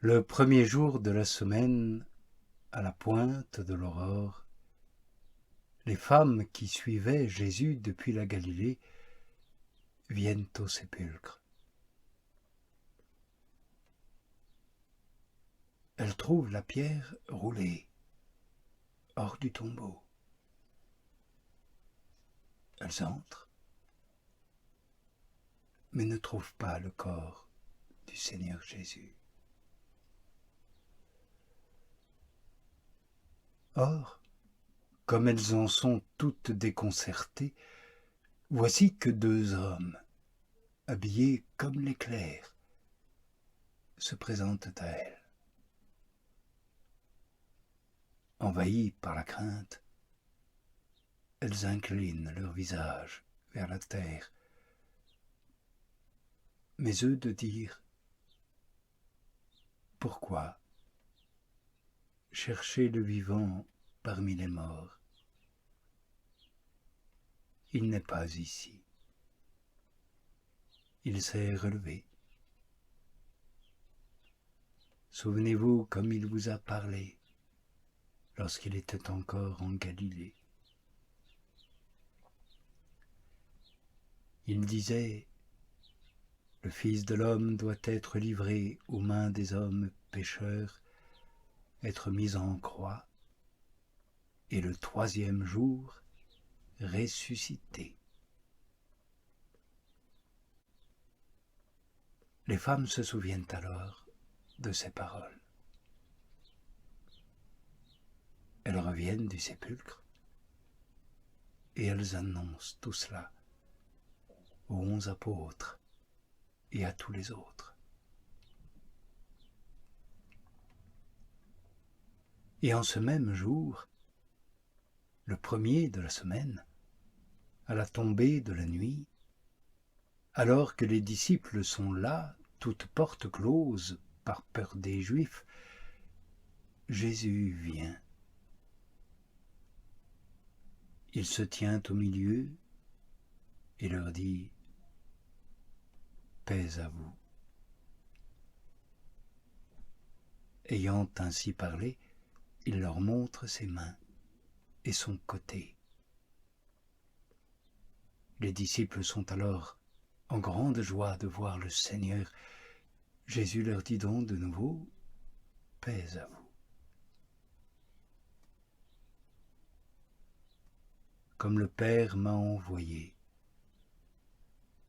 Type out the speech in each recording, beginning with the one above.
Le premier jour de la semaine, à la pointe de l'aurore, les femmes qui suivaient Jésus depuis la Galilée viennent au sépulcre. Elles trouvent la pierre roulée hors du tombeau. Elles entrent, mais ne trouvent pas le corps du Seigneur Jésus. Or, comme elles en sont toutes déconcertées, voici que deux hommes, habillés comme l'éclair, se présentent à elles. Envahies par la crainte, elles inclinent leur visage vers la terre, mais eux de dire « Pourquoi chercher le vivant parmi les morts? Il n'est pas ici. Il s'est relevé. Souvenez-vous comme il vous a parlé lorsqu'il était encore en Galilée. Il disait « Le Fils de l'homme doit être livré aux mains des hommes pécheurs, être mis en croix, et le troisième jour ressuscité. » Les femmes se souviennent alors de ces paroles. Elles reviennent du sépulcre et elles annoncent tout cela aux 11 apôtres et à tous les autres. Et en ce même jour, le premier de la semaine, à la tombée de la nuit, alors que les disciples sont là, toutes portes closes par peur des Juifs, Jésus vient. Il se tient au milieu et leur dit « Paix à vous ». Ayant ainsi parlé, il leur montre ses mains et son côté. Les disciples sont alors en grande joie de voir le Seigneur. Jésus leur dit donc de nouveau « Paix à vous ». Comme le Père m'a envoyé,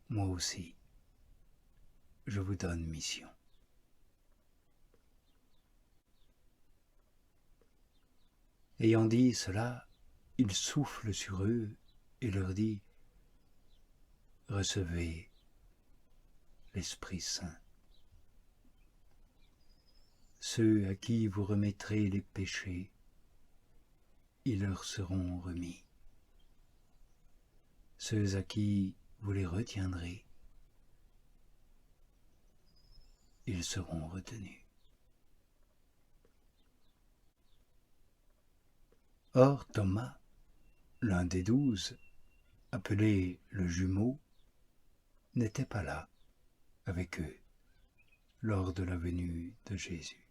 moi aussi, je vous donne mission. Ayant dit cela, il souffle sur eux et leur dit « Recevez l'Esprit Saint. Ceux à qui vous remettrez les péchés, ils leur seront remis. Ceux à qui vous les retiendrez, ils seront retenus. » Or Thomas, l'un des 12, appelé le jumeau, n'était pas là avec eux lors de la venue de Jésus.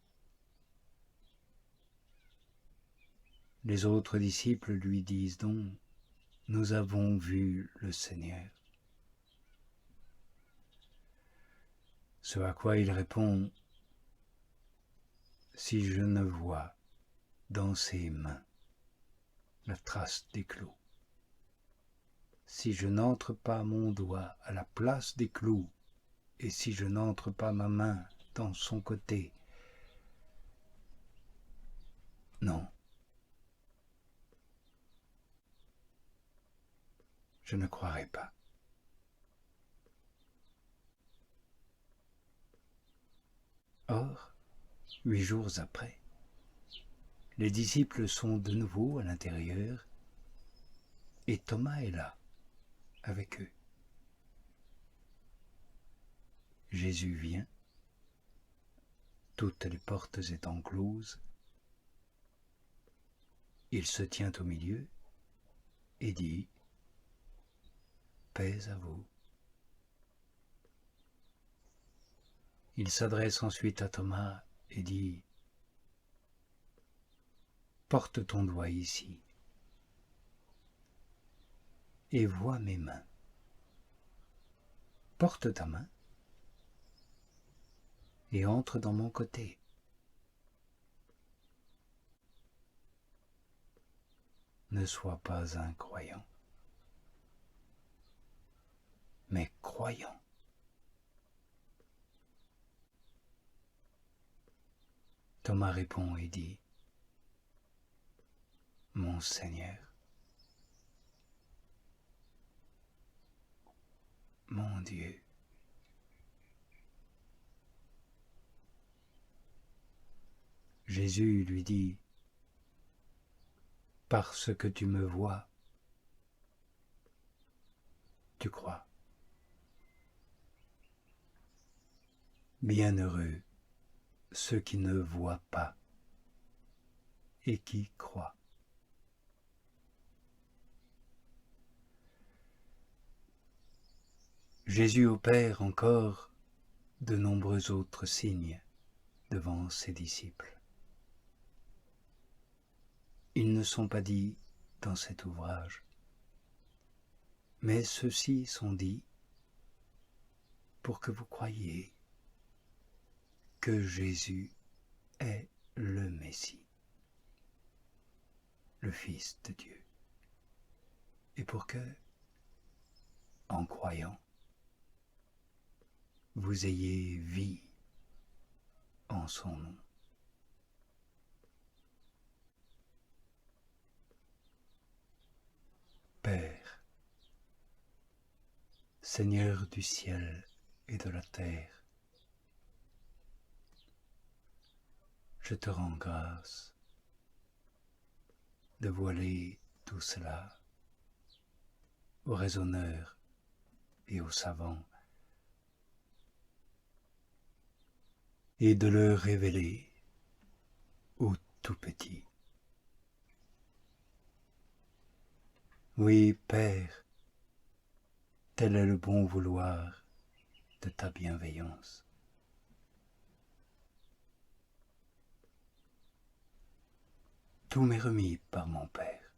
Les autres disciples lui disent donc « Nous avons vu le Seigneur ». Ce à quoi il répond « Si je ne vois dans ses mains la trace des clous, si je n'entre pas mon doigt à la place des clous, et si je n'entre pas ma main dans son côté, non, je ne croirai pas. » Or, 8 jours après, les disciples sont de nouveau à l'intérieur et Thomas est là, avec eux. Jésus vient, toutes les portes étant closes. Il se tient au milieu et dit « Paix à vous ». Il s'adresse ensuite à Thomas et dit « Porte ton doigt ici et vois mes mains. Porte ta main et entre dans mon côté. » Ne sois pas incroyant, mais croyant. Thomas répond et dit « Mon Seigneur, mon Dieu. » Jésus lui dit « Parce que tu me vois, tu crois. Bienheureux ceux qui ne voient pas et qui croient. » Jésus opère encore de nombreux autres signes devant ses disciples. Ils ne sont pas dits dans cet ouvrage, mais ceux-ci sont dits pour que vous croyiez que Jésus est le Messie, le Fils de Dieu, et pour que, en croyant, vous ayez vie en son nom. Père, Seigneur du ciel et de la terre, je te rends grâce de voiler tout cela aux raisonneurs et aux savants et de le révéler aux tout petits. Oui, Père, tel est le bon vouloir de ta bienveillance. Tout m'est remis par mon Père.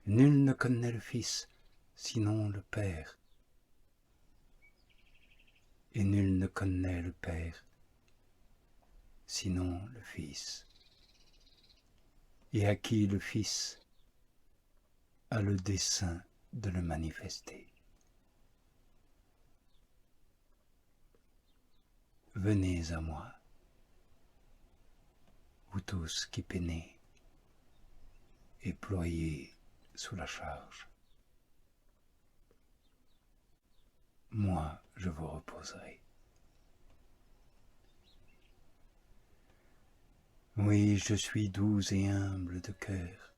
Nul ne connaît le Fils, sinon le Père, et nul ne connaît le Père, sinon le Fils, et à qui le Fils a le dessein de le manifester. Venez à moi, vous tous qui peinez et ployez sous la charge. Moi, je vous reposerai. Oui, je suis doux et humble de cœur.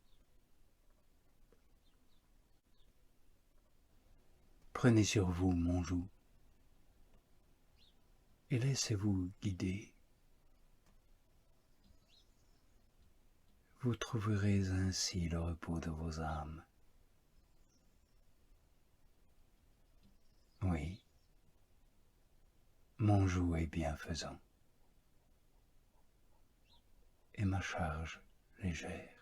Prenez sur vous mon joug et laissez-vous guider. Vous trouverez ainsi le repos de vos âmes. Oui, mon joug est bienfaisant et ma charge légère.